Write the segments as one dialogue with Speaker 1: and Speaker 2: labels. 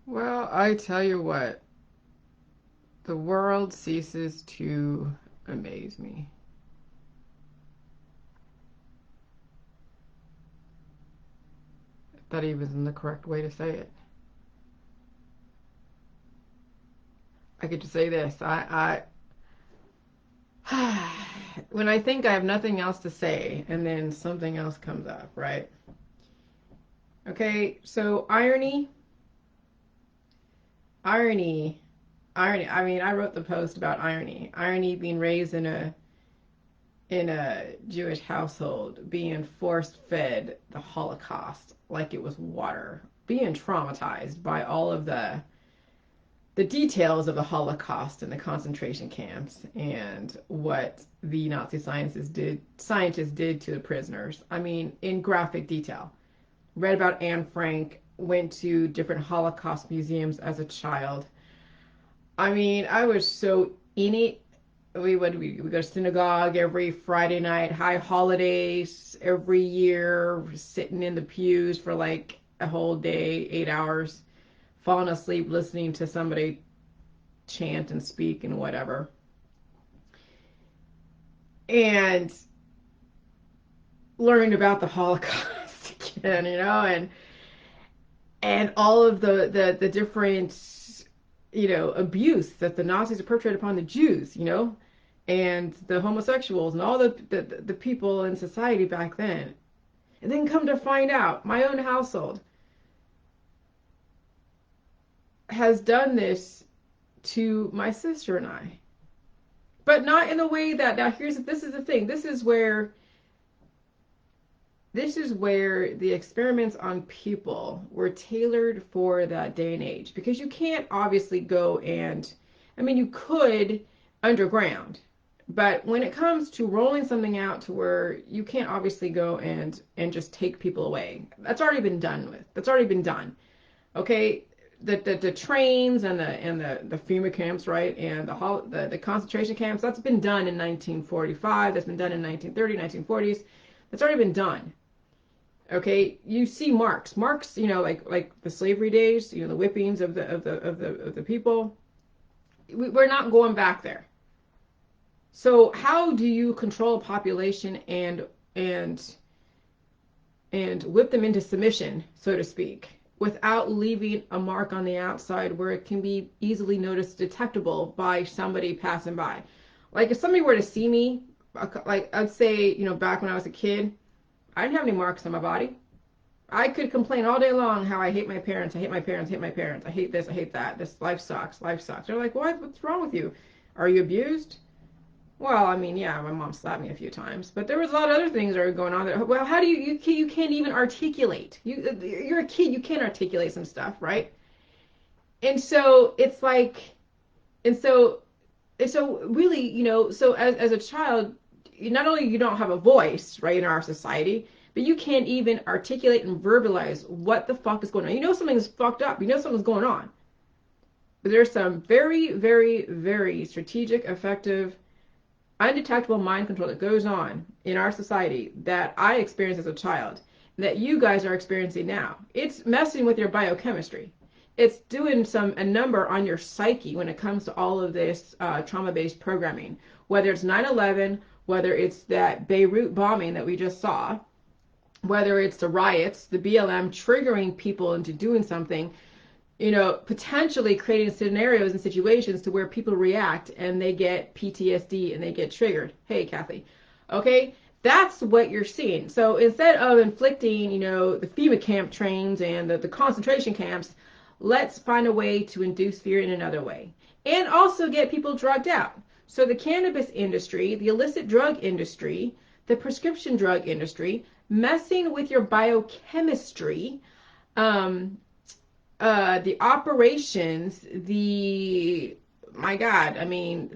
Speaker 1: Well, I tell you what, the world ceases to amaze me. If that even isn't the correct way to say it. I could just say this. When I think I have nothing else to say, and then something else comes up, right? Okay, so irony, irony. I mean, I wrote the post about irony. Irony being raised in a Jewish household, being force fed the Holocaust like it was water, being traumatized by all of the details of the Holocaust and the concentration camps and what the Nazi scientists did to the prisoners. I mean, in graphic detail. Read about Anne Frank, went to different Holocaust museums as a child. I mean, I was so in it. We go to synagogue every Friday night, high holidays every year, sitting in the pews for like a whole day, 8 hours, falling asleep listening to somebody chant and speak and whatever. And learning about the Holocaust again, and all of the different abuse that the Nazis perpetrated upon the Jews, and the homosexuals and all the people in society back then. And then come to find out, my own household has done this to my sister and I. But not in a way that, now here's, this is the thing, this is where the experiments on people were tailored for that day and age, because you can't obviously go and, I mean, you could underground, but when it comes to rolling something out to where you can't obviously go and just take people away, that's already been done with. That's already been done. Okay, the trains and the FEMA camps, right, and the concentration camps, that's been done in 1945. That's been done in 1930, 1940s. That's already been done. Okay, you see marks, like the slavery days, the whippings of the people. We're not going back there. So how do you control a population and and whip them into submission, so to speak, without leaving a mark on the outside where it can be easily noticed, detectable by somebody passing by? Like if somebody were to see me, like I'd say, back when I was a kid, I didn't have any marks on my body. I could complain all day long how I hate my parents, I hate my parents, I hate my parents, I hate this, I hate that. This life sucks, life sucks. They're like, what? What's wrong with you? Are you abused? Well, I mean, yeah, my mom slapped me a few times, but there was a lot of other things that were going on. Well, how do you can't even articulate? You're a kid, you can't articulate some stuff, right? And so it's like, and so really, so as a child, not only you don't have a voice, right, in our society, but you can't even articulate and verbalize what the fuck is going on. You know something's fucked up. You know something's going on. But there's some very, very, very strategic, effective, undetectable mind control that goes on in our society that I experienced as a child, that you guys are experiencing now. It's messing with your biochemistry. It's doing a number on your psyche when it comes to all of this trauma-based programming, whether it's 9/11, whether it's that Beirut bombing that we just saw, whether it's the riots, the BLM triggering people into doing something, potentially creating scenarios and situations to where people react and they get PTSD and they get triggered. Hey, Kathy. Okay? That's what you're seeing. So instead of inflicting, the FEMA camp trains and the concentration camps, let's find a way to induce fear in another way. And also get people drugged out. So the cannabis industry, the illicit drug industry, the prescription drug industry, messing with your biochemistry, um, the operations, my God, I mean,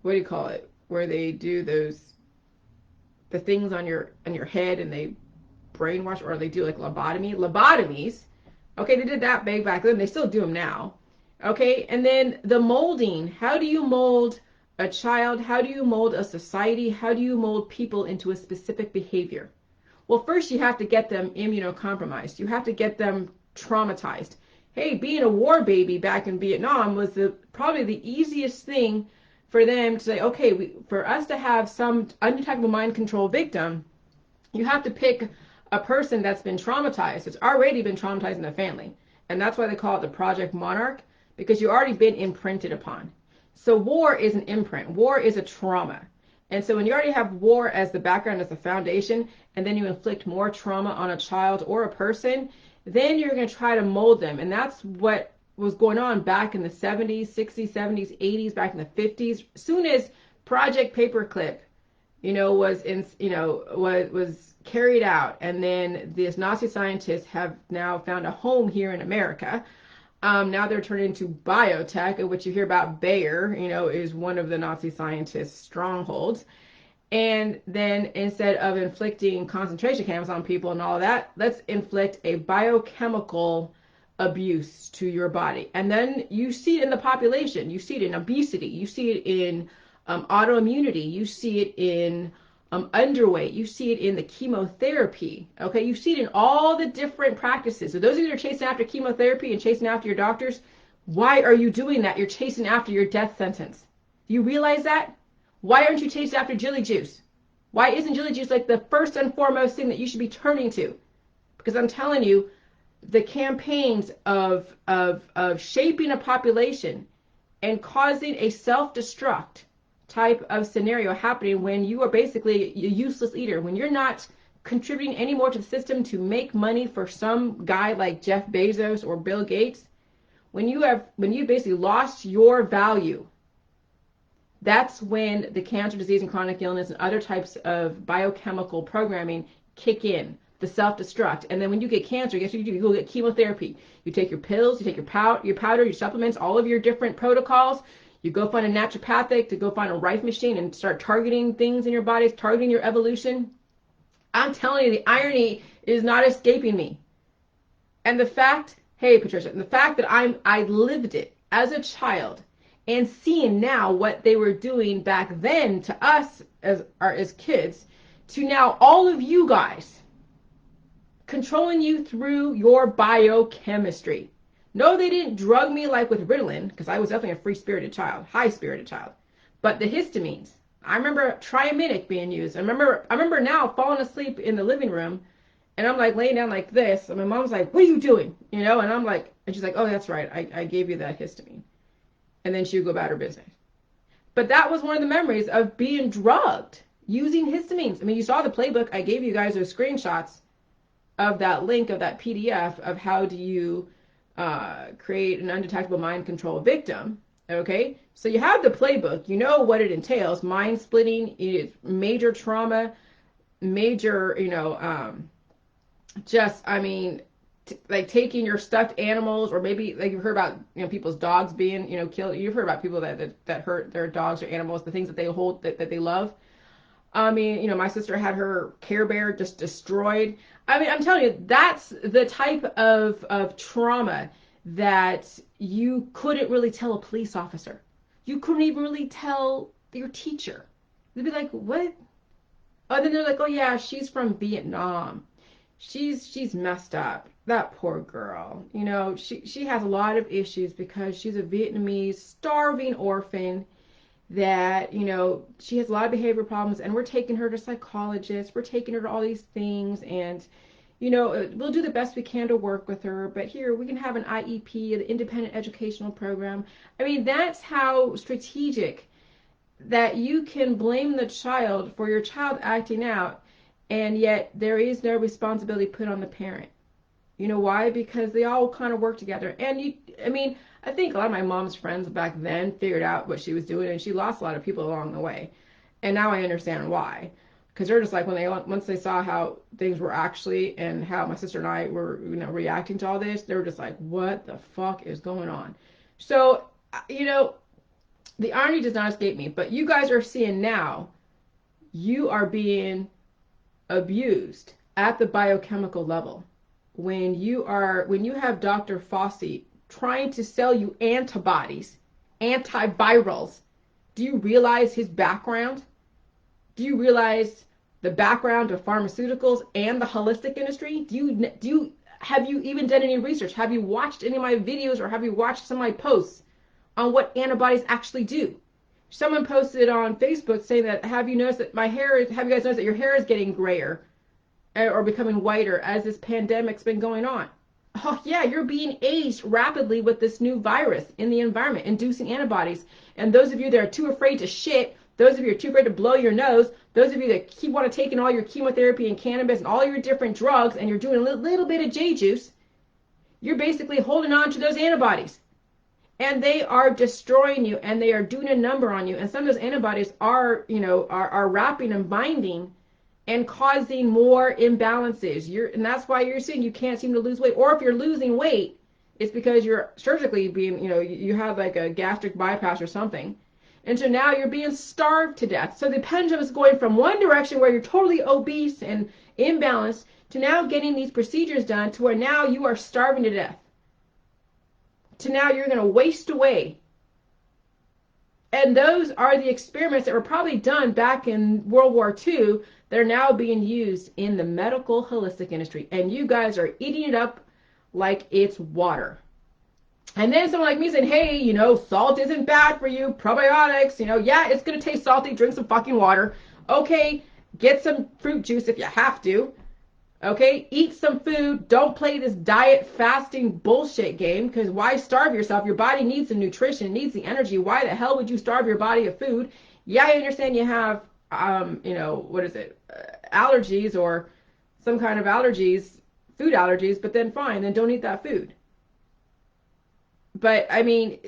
Speaker 1: what do you call it? Where they do the things on your head and they brainwash, or they do like lobotomies. Okay, they did that back then. They still do them now. Okay, and then the molding. How do you mold a child? How do you mold a society? How do you mold people into a specific behavior? Well, first you have to get them immunocompromised. You have to get them traumatized. Hey, being a war baby back in Vietnam was probably the easiest thing for them to say, okay, for us to have some undetectable mind control victim, you have to pick a person that's been traumatized. It's already been traumatized in the family. And that's why they call it the Project Monarch, because you've already been imprinted upon. So war is an imprint. War is a trauma. And so when you already have war as the background, as the foundation, and then you inflict more trauma on a child or a person, then you're going to try to mold them. And that's what was going on back in the 70s, 60s, 70s, 80s, back in the 50s. As soon as Project Paperclip, was carried out, and then these Nazi scientists have now found a home here in America. Now they're turning into biotech, which you hear about. Bayer, is one of the Nazi scientists' strongholds. And then instead of inflicting concentration camps on people and all that, let's inflict a biochemical abuse to your body. And then you see it in the population. You see it in obesity. You see it in autoimmunity. You see it in underweight. You see it in the chemotherapy. Okay, you see it in all the different practices. So those of you that are chasing after chemotherapy and chasing after your doctors, why are you doing that? You're chasing after your death sentence. Do you realize that? Why aren't you chasing after Jilly juice? Why isn't Jilly juice like the first and foremost thing that you should be turning to? Because I'm telling you, the campaigns of shaping a population and causing a self-destruct type of scenario happening when you are basically a useless eater, when you're not contributing any more to the system to make money for some guy like Jeff Bezos or Bill Gates, when you basically lost your value, that's when the cancer, disease, and chronic illness and other types of biochemical programming kick in, the self-destruct. And then when you get cancer, guess what you do? You go get chemotherapy. You take your pills, you take your powder, your supplements, all of your different protocols. You go find a naturopathic to go find a rife machine and start targeting things in your bodies, targeting your evolution. I'm telling you, the irony is not escaping me. And the fact, hey, Patricia, and the fact that I lived it as a child and seeing now what they were doing back then to us as kids, to now all of you guys controlling you through your biochemistry. No, they didn't drug me like with Ritalin, because I was definitely a free-spirited child, high-spirited child. But the histamines, I remember Triaminic being used. I remember now falling asleep in the living room, and I'm like laying down like this, and my mom's like, "What are you doing?" And I'm like, and she's like, "Oh, that's right, I gave you that histamine." And then she would go about her business. But that was one of the memories of being drugged, using histamines. I mean, you saw the playbook. I gave you guys those screenshots of that link, of that PDF of how do you create an undetectable mind control victim. Okay, so you have the playbook. You know what it entails: mind splitting, major trauma, major, like taking your stuffed animals, or maybe like you've heard about people's dogs being killed. You've heard about people that hurt their dogs or animals, the things that they hold that they love. I mean, my sister had her Care Bear just destroyed. I mean, I'm telling you, that's the type of trauma that you couldn't really tell a police officer. You couldn't even really tell your teacher. They'd be like, "What?" Oh, then they're like, "Oh yeah, she's from Vietnam. She's messed up. That poor girl. She has a lot of issues because she's a Vietnamese starving orphan that, she has a lot of behavior problems, and we're taking her to psychologists, we're taking her to all these things, and, we'll do the best we can to work with her, but here, we can have an IEP, an independent educational program." I mean, that's how strategic that you can blame the child for your child acting out, and yet there is no responsibility put on the parent. You know why? Because they all kind of work together. And I think a lot of my mom's friends back then figured out what she was doing, and she lost a lot of people along the way. And now I understand why. Because they're just like, once they saw how things were actually, and how my sister and I were, reacting to all this, they were just like, "What the fuck is going on?" So, the irony does not escape me. But you guys are seeing now, you are being abused at the biochemical level. When you have Dr. Fauci trying to sell you antibodies, antivirals, do you realize his background? Do you realize the background of pharmaceuticals and the holistic industry? Have you even done any research? Have you watched any of my videos, or have you watched some of my posts on what antibodies actually do? Someone posted on Facebook saying that, have you noticed that have you guys noticed that your hair is getting grayer or becoming whiter as this pandemic's been going on? Oh yeah, you're being aged rapidly with this new virus in the environment, inducing antibodies. And those of you that are too afraid to shit, those of you that are too afraid to blow your nose, those of you that keep want to take in all your chemotherapy and cannabis and all your different drugs, and you're doing a little bit of J juice, you're basically holding on to those antibodies. And they are destroying you, and they are doing a number on you. And some of those antibodies are, are wrapping and binding and causing more imbalances. And that's why you're seeing you can't seem to lose weight. Or if you're losing weight, it's because you're surgically being, you have like a gastric bypass or something. And so now you're being starved to death. So the pendulum is going from one direction where you're totally obese and imbalanced to now getting these procedures done to where now you are starving to death. To now you're going to waste away. And those are the experiments that were probably done back in World War II that are now being used in the medical holistic industry. And you guys are eating it up like it's water. And then someone like me saying, hey, salt isn't bad for you, probiotics, yeah, it's going to taste salty, drink some fucking water. Okay, get some fruit juice if you have to. Okay, eat some food. Don't play this diet fasting bullshit game, because why starve yourself? Your body needs the nutrition, it needs the energy. Why the hell would you starve your body of food? Yeah, I understand you have, allergies or some kind of allergies, food allergies, but then fine, then don't eat that food. But I mean,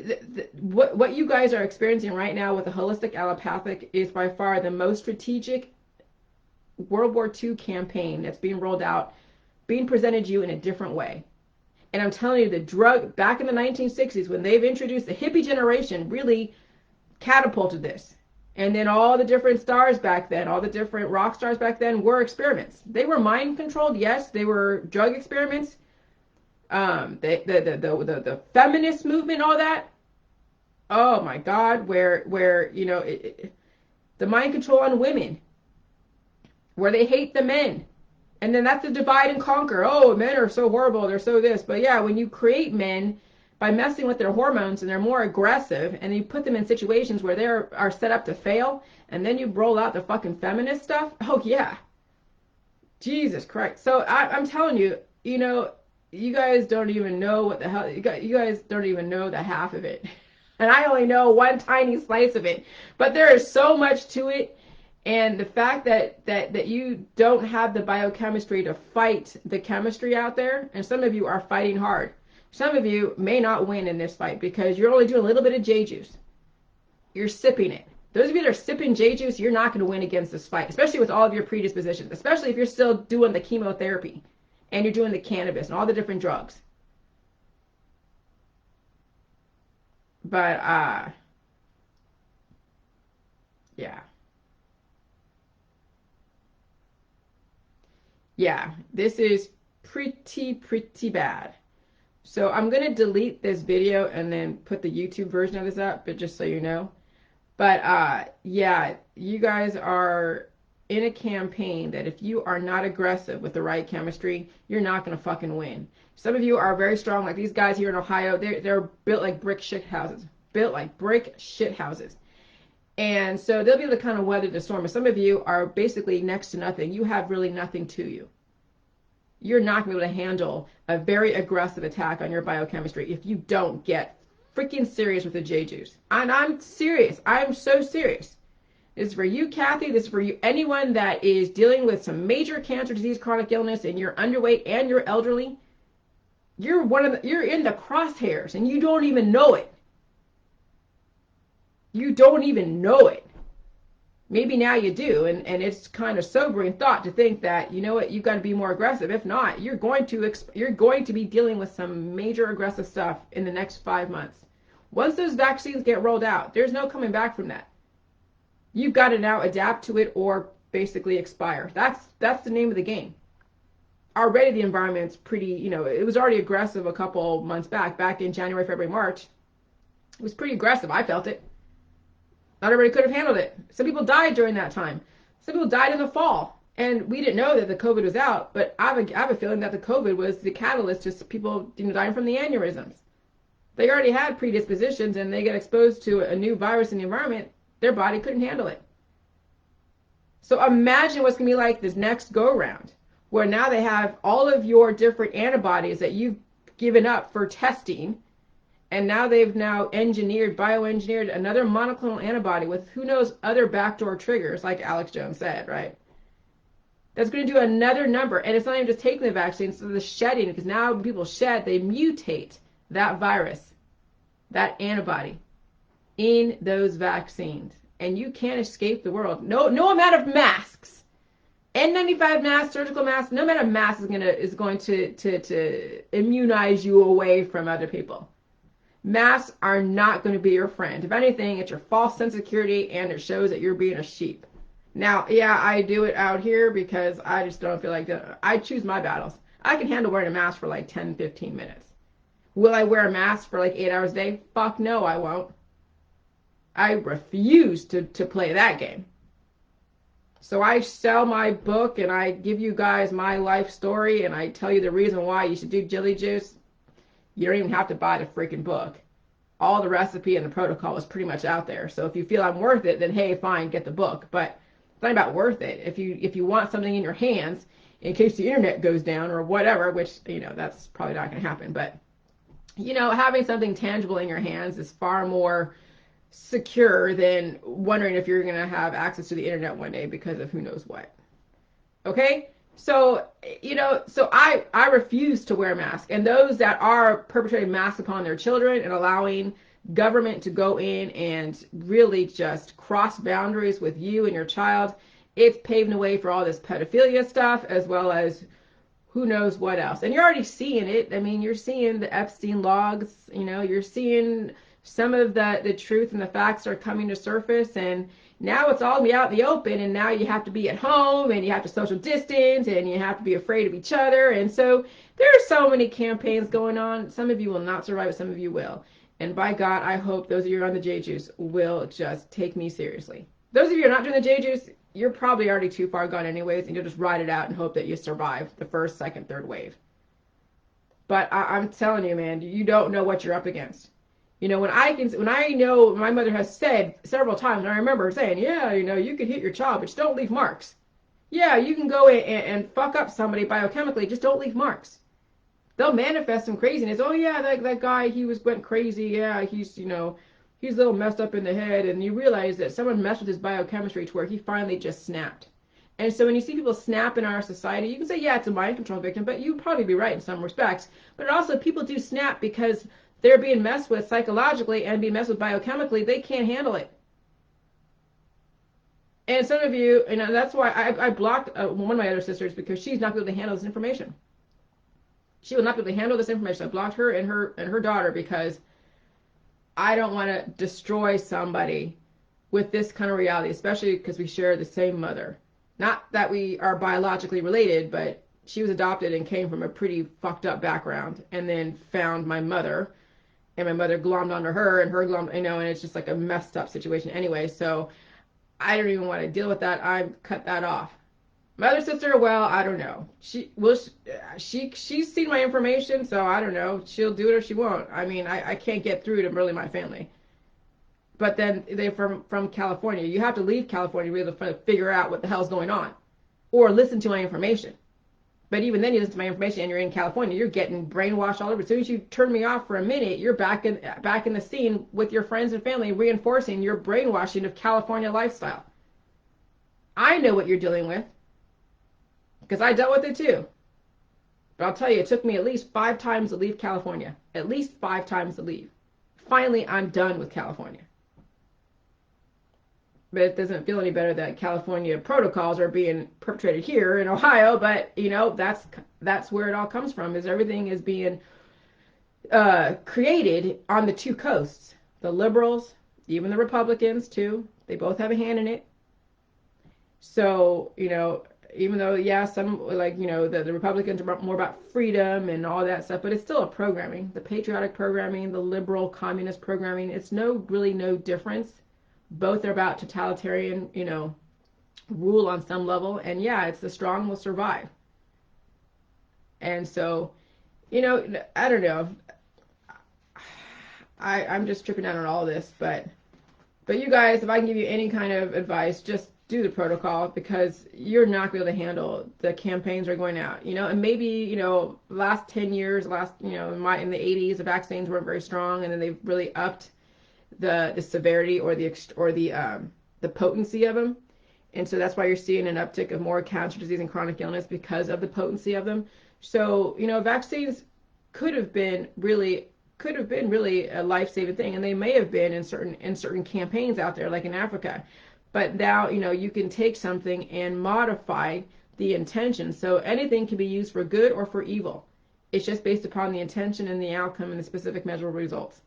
Speaker 1: what you guys are experiencing right now with the holistic allopathic is by far the most strategic World War II campaign that's being rolled out, being presented to you in a different way. And I'm telling you, the drug back in the 1960s, when they've introduced the hippie generation, really catapulted this. And then all the different stars back then, all the different rock stars back then were experiments. They were mind controlled, yes. They were drug experiments. The feminist movement, all that. Oh my God, where the mind control on women, where they hate the men. And then that's the divide and conquer. Oh, men are so horrible, they're so this. But yeah, when you create men by messing with their hormones and they're more aggressive, and you put them in situations where they are set up to fail, and then you roll out the fucking feminist stuff, oh yeah. Jesus Christ. So I'm telling you, you guys don't even know what the hell, you guys don't even know the half of it. And I only know one tiny slice of it. But there is so much to it. And the fact that you don't have the biochemistry to fight the chemistry out there, and some of you are fighting hard. Some of you may not win in this fight because you're only doing a little bit of J juice. You're sipping it. Those of you that are sipping J juice, you're not going to win against this fight, especially with all of your predispositions, especially if you're still doing the chemotherapy and you're doing the cannabis and all the different drugs. But, yeah. Yeah, this is pretty bad. So I'm going to delete this video and then put the YouTube version of this up, but just so you know. But yeah, you guys are in a campaign that if you are not aggressive with the right chemistry, you're not going to fucking win. Some of you are very strong, like these guys here in Ohio, they're built like brick shit houses. Built like brick shit houses. And so they'll be able to kind of weather the storm. But some of you are basically next to nothing. You have really nothing to you. You're not going to be able to handle a very aggressive attack on your biochemistry if you don't get freaking serious with the J juice. And I'm serious. I'm so serious. This is for you, Kathy. This is for you, anyone that is dealing with some major cancer disease, chronic illness, and you're underweight and you're elderly. You're in the crosshairs and you don't even know it. You don't even know it. Maybe now you do, and it's kind of sobering thought to think that, you know what, you've got to be more aggressive. If not, you're going to be dealing with some major aggressive stuff in the next 5 months. Once those vaccines get rolled out, there's no coming back from that. You've got to now adapt to it or basically expire. That's the name of the game. Already the environment's pretty, it was already aggressive a couple months back in January, February, March. It was pretty aggressive. I felt it. Not everybody could have handled it. Some people died during that time. Some people died in the fall. And we didn't know that the COVID was out, but I have a feeling that the COVID was the catalyst to people dying from the aneurysms. They already had predispositions and they get exposed to a new virus in the environment, their body couldn't handle it. So imagine what's going to be like this next go around, where now they have all of your different antibodies that you've given up for testing, and now they've bioengineered another monoclonal antibody with who knows other backdoor triggers, like Alex Jones said, right? That's going to do another number. And it's not even just taking the vaccine, it's the shedding, because now when people shed, they mutate that virus, that antibody in those vaccines. And you can't escape the world. No amount of masks, N95 mask, surgical mask, no amount of mask is going to immunize you away from other people. Masks are not going to be your friend. If anything, it's your false sense of security, and it shows that you're being a sheep. Now, yeah, I do it out here because I just don't feel like that. I choose my battles. I can handle wearing a mask for like 10, 15 minutes. Will I wear a mask for like 8 hours a day? Fuck no, I won't. I refuse to play that game. So I sell my book and I give you guys my life story and I tell you the reason why you should do Jilly Juice. You don't even have to buy the freaking book. All the recipe and the protocol is pretty much out there. So if you feel I'm worth it, then hey, fine, get the book. But it's not about worth it. If you want something in your hands in case the internet goes down or whatever, which, that's probably not going to happen. But, having something tangible in your hands is far more secure than wondering if you're going to have access to the internet one day because of who knows what. Okay? So, so I refuse to wear a mask. And those that are perpetrating masks upon their children and allowing government to go in and really just cross boundaries with you and your child, it's paving the way for all this pedophilia stuff as well as who knows what else. And you're already seeing it. I mean, you're seeing the Epstein logs, you're seeing some of the truth and the facts are coming to surface, and now it's all out in the open, and now you have to be at home and you have to social distance and you have to be afraid of each other. And so there are so many campaigns going on. Some of you will not survive it, some of you will. And by God, I hope those of you who are on the J Juice will just take me seriously. Those of you who are not doing the J Juice, you're probably already too far gone anyways, and you'll just ride it out and hope that you survive the first, second, third wave. But I'm telling you, man, you don't know what you're up against. When I know my mother has said several times, and I remember saying, yeah, you can hit your child, but just don't leave marks. Yeah, you can go and fuck up somebody biochemically, just don't leave marks. They'll manifest some craziness. Oh yeah, that guy, went crazy. Yeah, he's a little messed up in the head. And you realize that someone messed with his biochemistry to where he finally just snapped. And so when you see people snap in our society, you can say, yeah, it's a mind control victim, but you'd probably be right in some respects. But also people do snap because they're being messed with psychologically and being messed with biochemically. They can't handle it. And some of you, that's why I blocked one of my other sisters because she's not able to handle this information. She will not be able to handle this information. I blocked her and her daughter because I don't want to destroy somebody with this kind of reality, especially because we share the same mother. Not that we are biologically related, but she was adopted and came from a pretty fucked up background and then found my mother, and my mother glommed onto her and her glommed, and it's just like a messed up situation anyway. So I don't even want to deal with that. I've cut that off. My other sister, well, I don't know. She's seen my information, so I don't know. She'll do it or she won't. I mean, I can't get through to really my family. But then they're from California. You have to leave California to be able to figure out what the hell's going on, or listen to my information. But even then, you listen to my information and you're in California, you're getting brainwashed all over. As soon as you turn me off for a minute, you're back in the scene with your friends and family, reinforcing your brainwashing of California lifestyle. I know what you're dealing with, because I dealt with it too. But I'll tell you, it took me at least 5 times to leave California. At least 5 times to leave. Finally, I'm done with California. But it doesn't feel any better that California protocols are being perpetrated here in Ohio. But, that's where it all comes from, is everything is being created on the 2 coasts. The liberals, even the Republicans too, they both have a hand in it. So, even though, yeah, some, the Republicans are more about freedom and all that stuff, but it's still a programming. The patriotic programming, the liberal communist programming, it's really no difference. Both are about totalitarian, rule on some level. And yeah, it's the strong will survive. And so, I don't know. I'm just tripping out on all this, but you guys, if I can give you any kind of advice, just do the protocol, because you're not going to be able to handle the campaigns are going out, and maybe, last 10 years, in the 80s, the vaccines weren't very strong, and then they've really upped the severity or the potency of them. And so that's why you're seeing an uptick of more cancer disease and chronic illness, because of the potency of them. So, vaccines could have been really a life-saving thing, and they may have been in certain campaigns out there, like in Africa. But now, you can take something and modify the intention. So anything can be used for good or for evil. It's just based upon the intention and the outcome and the specific measurable results.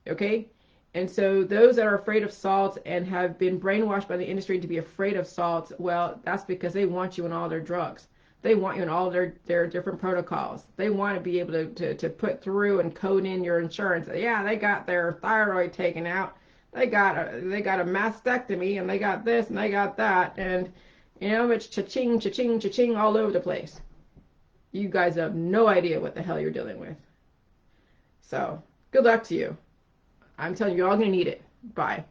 Speaker 1: Okay? And so those that are afraid of salt and have been brainwashed by the industry to be afraid of salt, well, that's because they want you in all their drugs. They want you in all their different protocols. They want to be able to put through and code in your insurance. Yeah, they got their thyroid taken out. They got a mastectomy, and they got this and they got that. And, it's cha-ching, cha-ching, cha-ching all over the place. You guys have no idea what the hell you're dealing with. So good luck to you. I'm telling you, you're all going to need it. Bye.